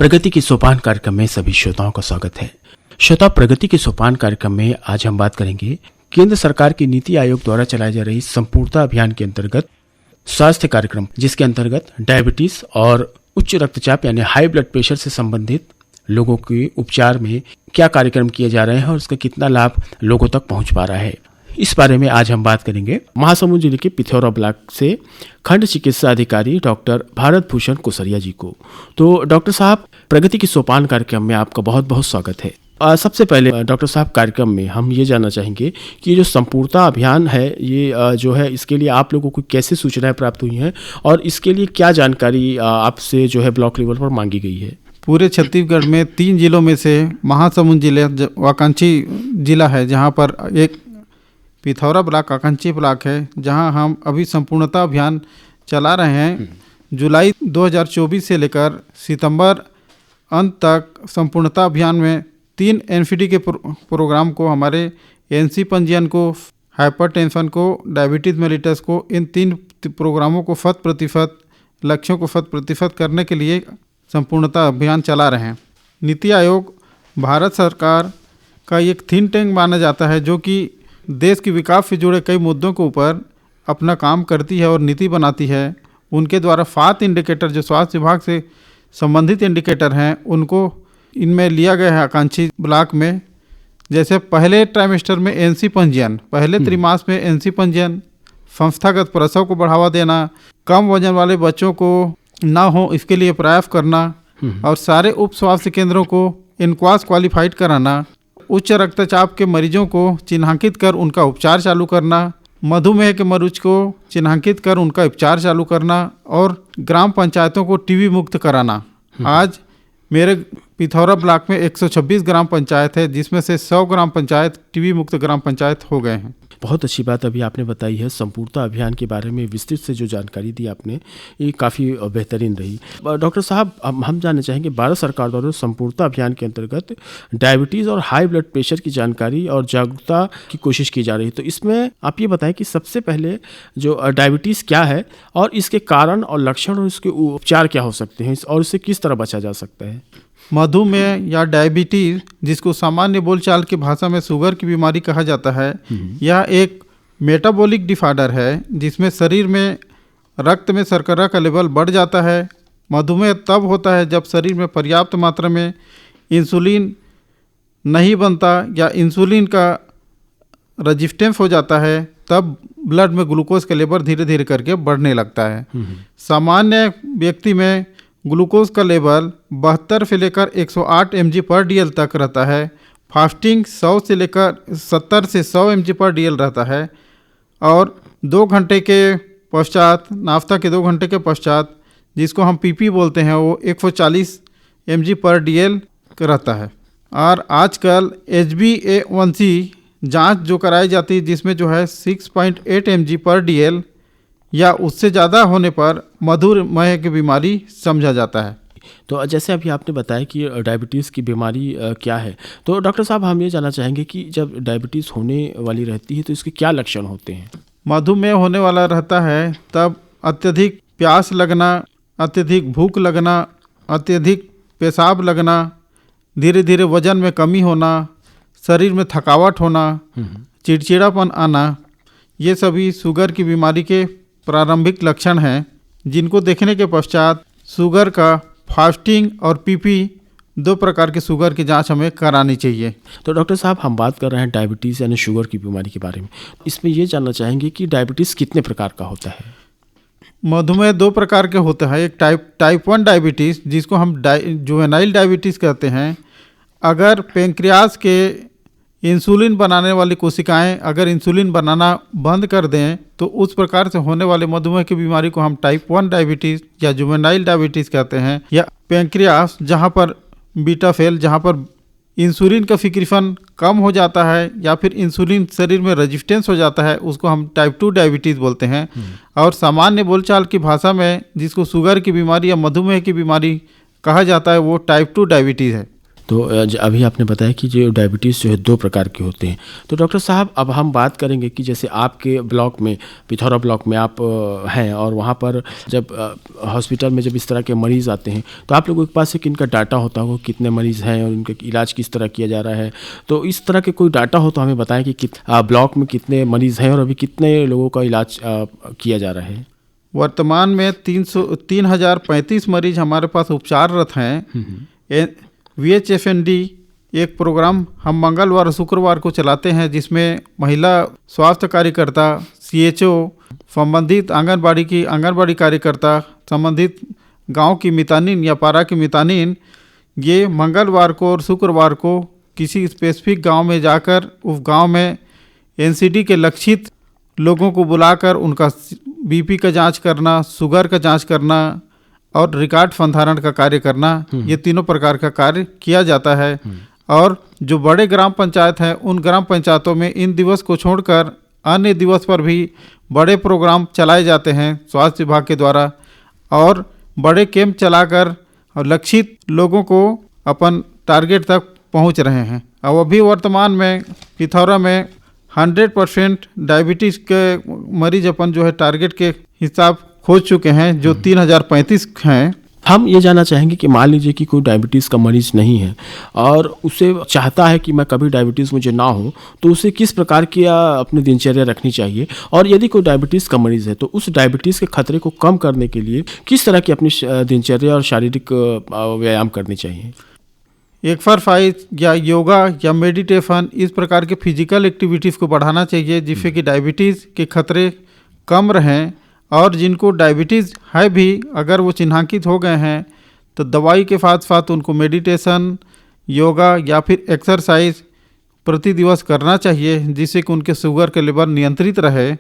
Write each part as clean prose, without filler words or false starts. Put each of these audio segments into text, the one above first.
प्रगति के सोपान कार्यक्रम में सभी श्रोताओं का स्वागत है। श्रोता, प्रगति के सोपान कार्यक्रम में आज हम बात करेंगे केंद्र सरकार की नीति आयोग द्वारा चलाए जा रही संपूर्णता अभियान के अंतर्गत स्वास्थ्य कार्यक्रम, जिसके अंतर्गत डायबिटीज और उच्च रक्तचाप यानी हाई ब्लड प्रेशर से संबंधित लोगों के उपचार में क्या कार्यक्रम किए जा रहे हैं और उसका कितना लाभ लोगों तक पहुंच पा रहा है। इस बारे में आज हम बात करेंगे महासमुंद जिले के पिथौरा ब्लॉक से खंड चिकित्सा अधिकारी डॉक्टर भारत भूषण कुसरिया जी को। तो डॉक्टर साहब, प्रगति की सोपान कार्यक्रम में आपका बहुत बहुत स्वागत है। सबसे पहले डॉक्टर साहब, कार्यक्रम में हम ये जानना चाहेंगे कि ये जो संपूर्णता अभियान है, ये जो है, इसके लिए आप लोगों को कैसे सूचनाएं प्राप्त हुई हैं और इसके लिए क्या जानकारी आपसे जो है ब्लॉक लेवल पर मांगी गई है। पूरे छत्तीसगढ़ में 3 जिलों में से महासमुंद जिले आकांक्षी जिला है, जहाँ पर एक पिथौरा ब्लॉक आकांक्षी ब्लॉक है, जहाँ हम अभी संपूर्णता अभियान चला रहे हैं। जुलाई 2024 से लेकर सितंबर अंत तक संपूर्णता अभियान में 3 एनसीडी के प्रोग्राम को, हमारे एनसी पंजीयन को, हाइपरटेंशन को, डायबिटीज़ मेलिटस को, इन 3 प्रोग्रामों को 100% लक्ष्यों को 100% करने के लिए संपूर्णता अभियान चला रहे हैं। नीति आयोग भारत सरकार का एक थिंक टैंक माना जाता है, जो कि देश के विकास से जुड़े कई मुद्दों के ऊपर अपना काम करती है और नीति बनाती है। उनके द्वारा 7 इंडिकेटर जो स्वास्थ्य विभाग से संबंधित इंडिकेटर हैं, उनको इनमें लिया गया है आकांक्षी ब्लॉक में। जैसे पहले ट्राइमेस्टर में एनसी पंजीयन, पहले त्रिमास में एनसी पंजीयन, संस्थागत प्रसव को बढ़ावा देना, कम वजन वाले बच्चों को ना हो इसके लिए प्रयास करना, और सारे उप स्वास्थ्य केंद्रों को इनक्वास क्वालिफाइड कराना, उच्च रक्तचाप के मरीजों को चिन्हांकित कर उनका उपचार चालू करना, मधुमेह के मरीज को चिन्हांकित कर उनका उपचार चालू करना, और ग्राम पंचायतों को टीबी मुक्त कराना। आज मेरे पिथौरा ब्लॉक में 126 ग्राम पंचायत है, जिसमें से 100 ग्राम पंचायत टीबी मुक्त ग्राम पंचायत हो गए हैं। बहुत अच्छी बात अभी आपने बताई है। संपूर्णता अभियान के बारे में विस्तृत से जो जानकारी दी आपने, ये काफ़ी बेहतरीन रही। डॉक्टर साहब, हम जानना चाहेंगे, भारत सरकार द्वारा संपूर्णता अभियान के अंतर्गत डायबिटीज़ और हाई ब्लड प्रेशर की जानकारी और जागरूकता की कोशिश की जा रही है। तो इसमें आप ये बताएं कि सबसे पहले जो डायबिटीज़ क्या है और इसके कारण और लक्षण और इसके उपचार क्या हो सकते हैं और इससे किस तरह बचा जा सकता है। मधुमेह या डायबिटीज़, जिसको सामान्य बोलचाल की भाषा में शुगर की बीमारी कहा जाता है, यह एक मेटाबॉलिक डिसऑर्डर है, जिसमें शरीर में रक्त में शर्करा का लेवल बढ़ जाता है। मधुमेह तब होता है जब शरीर में पर्याप्त मात्रा में इंसुलिन नहीं बनता या इंसुलिन का रेजिस्टेंस हो जाता है, तब ब्लड में ग्लूकोज का लेवल धीरे धीरे करके बढ़ने लगता है। सामान्य व्यक्ति में ग्लूकोज का लेवल 72 से लेकर 108 mg/dl तक रहता है। फास्टिंग 100 से लेकर 70 से 100 mg/dl रहता है, और 2 घंटे के पश्चात, नाश्ता के 2 घंटे के पश्चात, जिसको हम पीपी बोलते हैं, वो 140 mg/dl रहता है। और आजकल HbA1c जांच जो कराई जाती है, जिसमें जो है 6.8 mg/dl या उससे ज़्यादा होने पर मधुमेह की बीमारी समझा जाता है। तो जैसे अभी आपने बताया कि डायबिटीज़ की बीमारी क्या है, तो डॉक्टर साहब, हम ये जानना चाहेंगे कि जब डायबिटीज़ होने वाली रहती है तो इसके क्या लक्षण होते हैं। मधुमेह होने वाला रहता है तब अत्यधिक प्यास लगना, अत्यधिक भूख लगना, अत्यधिक पेशाब लगना, धीरे धीरे वजन में कमी होना, शरीर में थकावट होना, चिड़चिड़ापन आना, ये सभी शुगर की बीमारी के प्रारंभिक लक्षण हैं, जिनको देखने के पश्चात शुगर का फास्टिंग और पीपी 2 प्रकार के शुगर की जांच हमें करानी चाहिए। तो डॉक्टर साहब, हम बात कर रहे हैं डायबिटीज़ यानी शुगर की बीमारी के बारे में। इसमें ये जानना चाहेंगे कि डायबिटीज़ कितने प्रकार का होता है। मधुमेह 2 प्रकार के होता है। एक टाइप 1 डायबिटीज़, जिसको हम जुवेनाइल डायबिटीज़ कहते हैं। अगर पेंक्रियाज के इंसुलिन बनाने वाली कोशिकाएं अगर इंसुलिन बनाना बंद कर दें, तो उस प्रकार से होने वाले मधुमेह की बीमारी को हम टाइप 1 डायबिटीज़ या जुवेनाइल डायबिटीज़ कहते हैं। या पेंक्रियास, जहां पर बीटा सेल, जहां पर इंसुलिन का सिक्रीशन कम हो जाता है या फिर इंसुलिन शरीर में रेजिस्टेंस हो जाता है, उसको हम टाइप 2 डायबिटीज़ बोलते हैं। और सामान्य बोलचाल की भाषा में जिसको शुगर की बीमारी या मधुमेह की बीमारी कहा जाता है, वो टाइप 2 डायबिटीज़ है। तो अभी आपने बताया कि जो डायबिटीज़ जो है 2 प्रकार के होते हैं। तो डॉक्टर साहब अब हम बात करेंगे कि जैसे आपके ब्लॉक में, पिथौरा ब्लॉक में आप हैं और वहाँ पर जब हॉस्पिटल में जब इस तरह के मरीज़ आते हैं तो आप लोगों के पास एक इनका डाटा होता होगा कितने मरीज़ हैं और उनका इलाज किस तरह किया जा रहा है। तो इस तरह के कोई डाटा हो तो हमें बताएं कि ब्लॉक में कितने मरीज़ हैं और अभी कितने लोगों का इलाज किया जा रहा है। वर्तमान में 3,035 मरीज हमारे पास उपचाररत हैं। VHFND एक प्रोग्राम हम मंगलवार और शुक्रवार को चलाते हैं, जिसमें महिला स्वास्थ्य कार्यकर्ता, CHO, संबंधित आंगनबाड़ी कार्यकर्ता, संबंधित गांव की मितानिन या पारा की मितानिन, ये मंगलवार को और शुक्रवार को किसी स्पेसिफिक गांव में जाकर उस गांव में NCD के लक्षित लोगों को बुलाकर उनका BP का जांच करना, शुगर का जांच करना और रिकॉर्ड संधारण का कार्य करना, ये तीनों प्रकार का कार्य किया जाता है। और जो बड़े ग्राम पंचायत हैं उन ग्राम पंचायतों में इन दिवस को छोड़कर अन्य दिवस पर भी बड़े प्रोग्राम चलाए जाते हैं स्वास्थ्य विभाग के द्वारा, और बड़े कैंप चलाकर और लक्षित लोगों को अपन टारगेट तक पहुंच रहे हैं। अब अभी वर्तमान में पिथौरा में 100% डायबिटीज़ के मरीज अपन जो है टारगेट के हिसाब खोज चुके हैं, जो 3,035 हैं। हम ये जानना चाहेंगे कि मान लीजिए कि कोई डायबिटीज़ का मरीज नहीं है और उसे चाहता है कि मैं कभी डायबिटीज़ मुझे ना हो, तो उसे किस प्रकार की अपनी दिनचर्या रखनी चाहिए, और यदि कोई डायबिटीज़ का मरीज़ है तो उस डायबिटीज़ के खतरे को कम करने के लिए किस तरह की अपनी दिनचर्या और शारीरिक व्यायाम करनी चाहिए। एक्सरसाइज या योगा या मेडिटेशन, इस प्रकार के फिजिकल एक्टिविटीज़ को बढ़ाना चाहिए, जिससे कि डायबिटीज़ के खतरे कम रहें। और जिनको डायबिटीज़ है भी, अगर वो चिन्हांकित हो गए हैं तो दवाई के साथ साथ उनको मेडिटेशन, योगा या फिर एक्सरसाइज प्रति दिवस करना चाहिए, जिससे कि उनके शुगर के लेवल नियंत्रित रहे।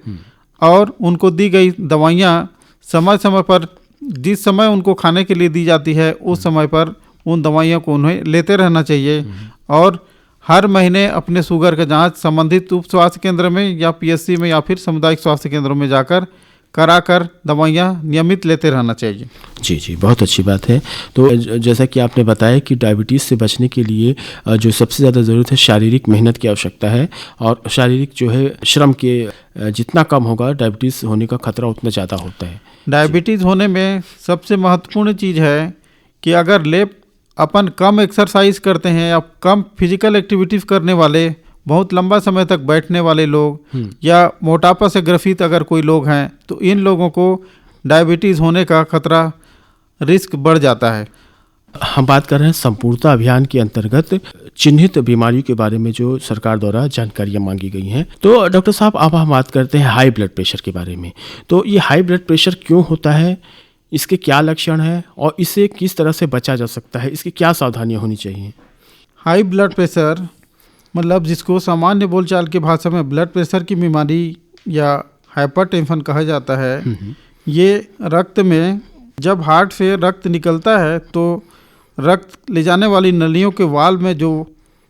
और उनको दी गई दवाइयाँ समय समय पर, जिस समय उनको खाने के लिए दी जाती है उस समय पर उन दवाइयों को उन्हें लेते रहना चाहिए। और हर महीने अपने शुगर का जांच संबंधित उप स्वास्थ्य केंद्र में या PSC में या फिर सामुदायिक स्वास्थ्य केंद्रों में जाकर कराकर दवाइयाँ नियमित लेते रहना चाहिए। जी जी, बहुत अच्छी बात है। तो जैसा कि आपने बताया कि डायबिटीज़ से बचने के लिए जो सबसे ज़्यादा ज़रूरत है शारीरिक मेहनत की आवश्यकता है, और शारीरिक जो है श्रम के जितना कम होगा डायबिटीज़ होने का खतरा उतना ज़्यादा होता है। डायबिटीज़ होने में सबसे महत्वपूर्ण चीज़ है कि अगर अपन कम एक्सरसाइज करते हैं या कम फिजिकल एक्टिविटीज़ करने वाले, बहुत लंबा समय तक बैठने वाले लोग या मोटापा से ग्रसित अगर कोई लोग हैं, तो इन लोगों को डायबिटीज़ होने का खतरा, रिस्क बढ़ जाता है। हम बात कर रहे हैं संपूर्णता अभियान के अंतर्गत चिन्हित बीमारियों के बारे में जो सरकार द्वारा जानकारियां मांगी गई हैं। तो डॉक्टर साहब अब हम बात करते हैं हाई ब्लड प्रेशर के बारे में। तो ये हाई ब्लड प्रेशर क्यों होता है, इसके क्या लक्षण हैं और इससे किस तरह से बचा जा सकता है, इसकी क्या सावधानियां होनी चाहिए। हाई ब्लड प्रेशर मतलब जिसको सामान्य बोलचाल की भाषा में ब्लड प्रेशर की बीमारी या हाइपरटेंशन कहा जाता है। ये रक्त में जब हार्ट से रक्त निकलता है तो रक्त ले जाने वाली नलियों के वाल्व में जो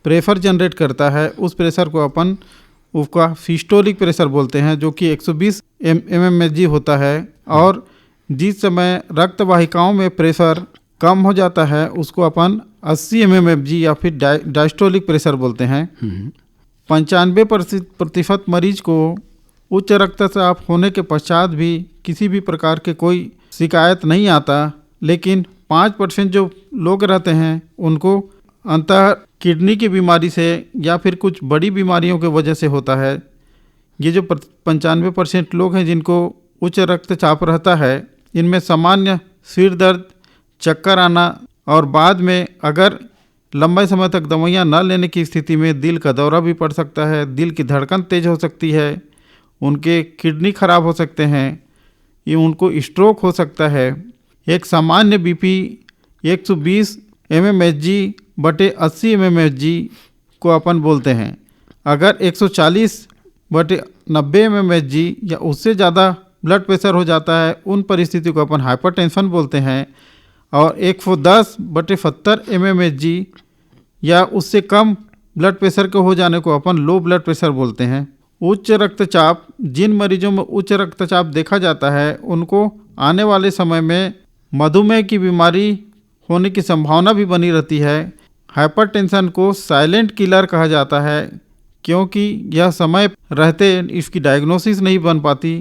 प्रेशर जनरेट करता है, उस प्रेशर को अपन उसका सिस्टोलिक प्रेशर बोलते हैं, जो कि 120 mmHg होता है। और जिस समय रक्त वाहिकाओं में प्रेशर कम हो जाता है उसको अपन 80 mmHg या फिर डायस्टोलिक प्रेशर बोलते हैं। 95% मरीज को उच्च रक्तचाप होने के पश्चात भी किसी भी प्रकार के कोई शिकायत नहीं आता, लेकिन 5% जो लोग रहते हैं उनको अंतः किडनी की बीमारी से या फिर कुछ बड़ी बीमारियों की वजह से होता है। ये जो 95% लोग हैं जिनको उच्च रक्तचाप रहता है, इनमें सामान्य सिर दर्द, चक्कर आना और बाद में अगर लंबे समय तक दवाइयाँ न लेने की स्थिति में दिल का दौरा भी पड़ सकता है, दिल की धड़कन तेज हो सकती है, उनके किडनी खराब हो सकते हैं, ये उनको स्ट्रोक हो सकता है। एक सामान्य BP 120 mmHg बटे 80 mmHg को अपन बोलते हैं। अगर 140 बटे 90 mmHg या उससे ज़्यादा ब्लड प्रेशर हो जाता है, उन परिस्थितियों को अपन हाइपरटेंशन बोलते हैं। और 110 बटे 70 mmHg या उससे कम ब्लड प्रेशर के हो जाने को अपन लो ब्लड प्रेशर बोलते हैं। उच्च रक्तचाप, जिन मरीजों में उच्च रक्तचाप देखा जाता है उनको आने वाले समय में मधुमेह की बीमारी होने की संभावना भी बनी रहती है। हाइपरटेंशन को साइलेंट किलर कहा जाता है, क्योंकि यह समय रहते इसकी डायग्नोसिस नहीं बन पाती।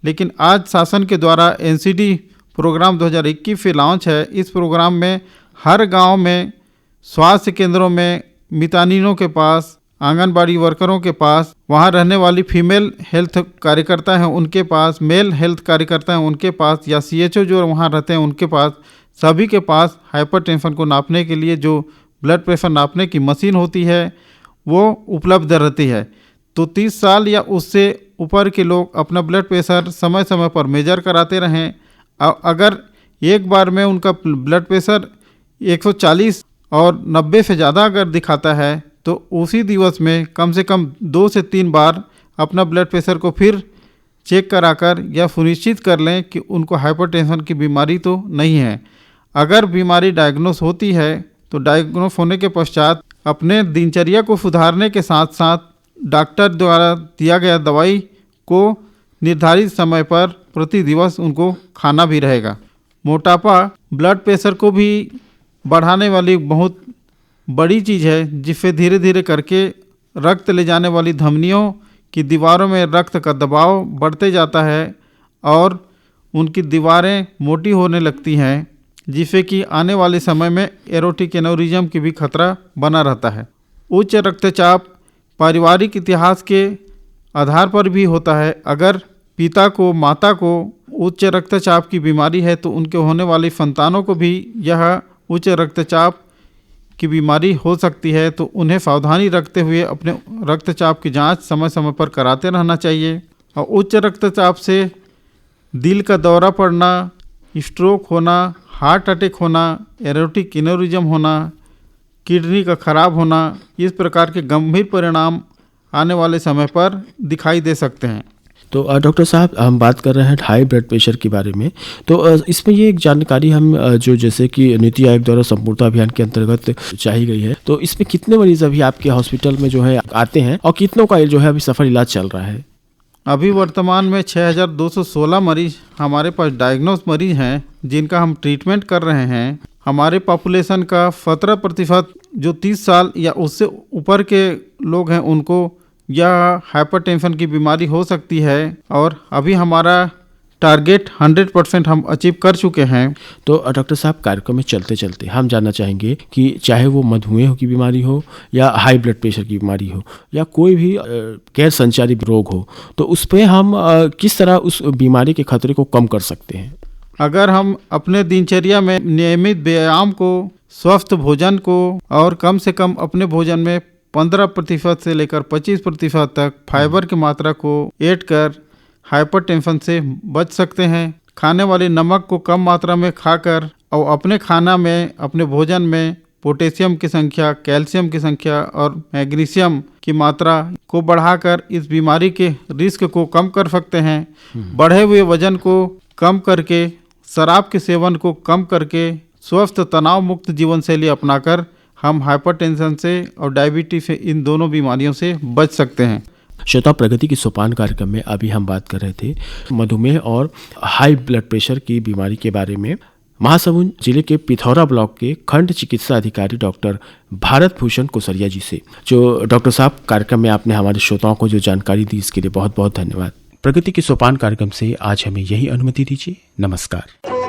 लेकिन आज शासन के द्वारा एनसीडी प्रोग्राम 2021 से लॉन्च है। इस प्रोग्राम में हर गांव में, स्वास्थ्य केंद्रों में, मितानिनों के पास, आंगनबाड़ी वर्करों के पास, वहां रहने वाली फीमेल हेल्थ कार्यकर्ता हैं उनके पास, मेल हेल्थ कार्यकर्ता हैं उनके पास, या सीएचओ जो वहां रहते हैं उनके पास, सभी के पास हाइपरटेंशन को नापने के लिए जो ब्लड प्रेशर नापने की मशीन होती है वो उपलब्ध रहती है। तो 30 साल या उससे ऊपर के लोग अपना ब्लड प्रेशर समय समय पर मेजर कराते रहें। अगर एक बार में उनका ब्लड प्रेशर 140 और 90 से ज़्यादा अगर दिखाता है तो उसी दिवस में कम से कम 2 से 3 बार अपना ब्लड प्रेशर को फिर चेक कराकर या सुनिश्चित कर लें कि उनको हाइपरटेंशन की बीमारी तो नहीं है। अगर बीमारी डायग्नोस होती है तो डायग्नोस होने के पश्चात अपने दिनचर्या को सुधारने के साथ साथ डॉक्टर द्वारा दिया गया दवाई को निर्धारित समय पर प्रति दिवस उनको खाना भी रहेगा। मोटापा ब्लड प्रेशर को भी बढ़ाने वाली बहुत बड़ी चीज़ है, जिससे धीरे धीरे करके रक्त ले जाने वाली धमनियों की दीवारों में रक्त का दबाव बढ़ते जाता है और उनकी दीवारें मोटी होने लगती हैं, जिससे कि आने वाले समय में एरोटिक एनोरिज्म की भी खतरा बना रहता है। उच्च रक्तचाप पारिवारिक इतिहास के आधार पर भी होता है। अगर पिता को, माता को उच्च रक्तचाप की बीमारी है तो उनके होने वाली संतानों को भी यह उच्च रक्तचाप की बीमारी हो सकती है। तो उन्हें सावधानी रखते हुए अपने रक्तचाप की जांच समय समय पर कराते रहना चाहिए। और उच्च रक्तचाप से दिल का दौरा पड़ना, स्ट्रोक होना, हार्ट अटैक होना, एरोटिक एनोरिज्म होना, किडनी का खराब होना, इस प्रकार के गंभीर परिणाम आने वाले समय पर दिखाई दे सकते हैं। तो डॉक्टर साहब, हम बात कर रहे हैं हाई ब्लड प्रेशर के बारे में। तो इसमें ये एक जानकारी हम जो जैसे कि नीति आयोग द्वारा संपूर्णता अभियान के अंतर्गत चाही गई है, तो इसमें कितने मरीज अभी आपके हॉस्पिटल में जो है आते हैं और कितनों का जो है अभी सफल इलाज चल रहा है? अभी वर्तमान में 6216 मरीज हमारे पास डायग्नोस मरीज हैं जिनका हम ट्रीटमेंट कर रहे हैं। हमारे पॉपुलेशन का 17% जो 30 साल या उससे ऊपर के लोग हैं उनको यह हाइपरटेंशन की बीमारी हो सकती है और अभी हमारा टारगेट 100% हम अचीव कर चुके हैं। तो डॉक्टर साहब, कार्यक्रम में चलते चलते हम जानना चाहेंगे कि चाहे वो मधुमेह की बीमारी हो या हाई ब्लड प्रेशर की बीमारी हो या कोई भी गैर संचारी रोग हो, तो उस पर हम किस तरह उस बीमारी के खतरे को कम कर सकते हैं? अगर हम अपने दिनचर्या में नियमित व्यायाम को, स्वस्थ भोजन को और कम से कम अपने भोजन में 15% से लेकर 25% तक फाइबर की मात्रा को ऐड कर हाइपरटेंशन से बच सकते हैं। खाने वाले नमक को कम मात्रा में खाकर और अपने खाना में, अपने भोजन में पोटेशियम की संख्या, कैल्शियम की संख्या और मैग्नीशियम की मात्रा को बढ़ाकर इस बीमारी के रिस्क को कम कर सकते हैं। बढ़े हुए वजन को कम करके, शराब के सेवन को कम करके, स्वस्थ तनाव मुक्त जीवन शैली अपनाकर हम हाइपरटेंशन से और डायबिटीज से, इन दोनों बीमारियों से बच सकते हैं। श्रोता, प्रगति की सोपान कार्यक्रम में अभी हम बात कर रहे थे मधुमेह और हाई ब्लड प्रेशर की बीमारी के बारे में महासमुंद जिले के पिथौरा ब्लॉक के खंड चिकित्सा अधिकारी डॉक्टर भारत भूषण कुसरिया जी से। जो डॉक्टर साहब, कार्यक्रम में आपने हमारे श्रोताओं को जो जानकारी दी इसके लिए बहुत बहुत धन्यवाद। प्रगति की सोपान कार्यक्रम से आज हमें यही अनुमति दीजिए। नमस्कार।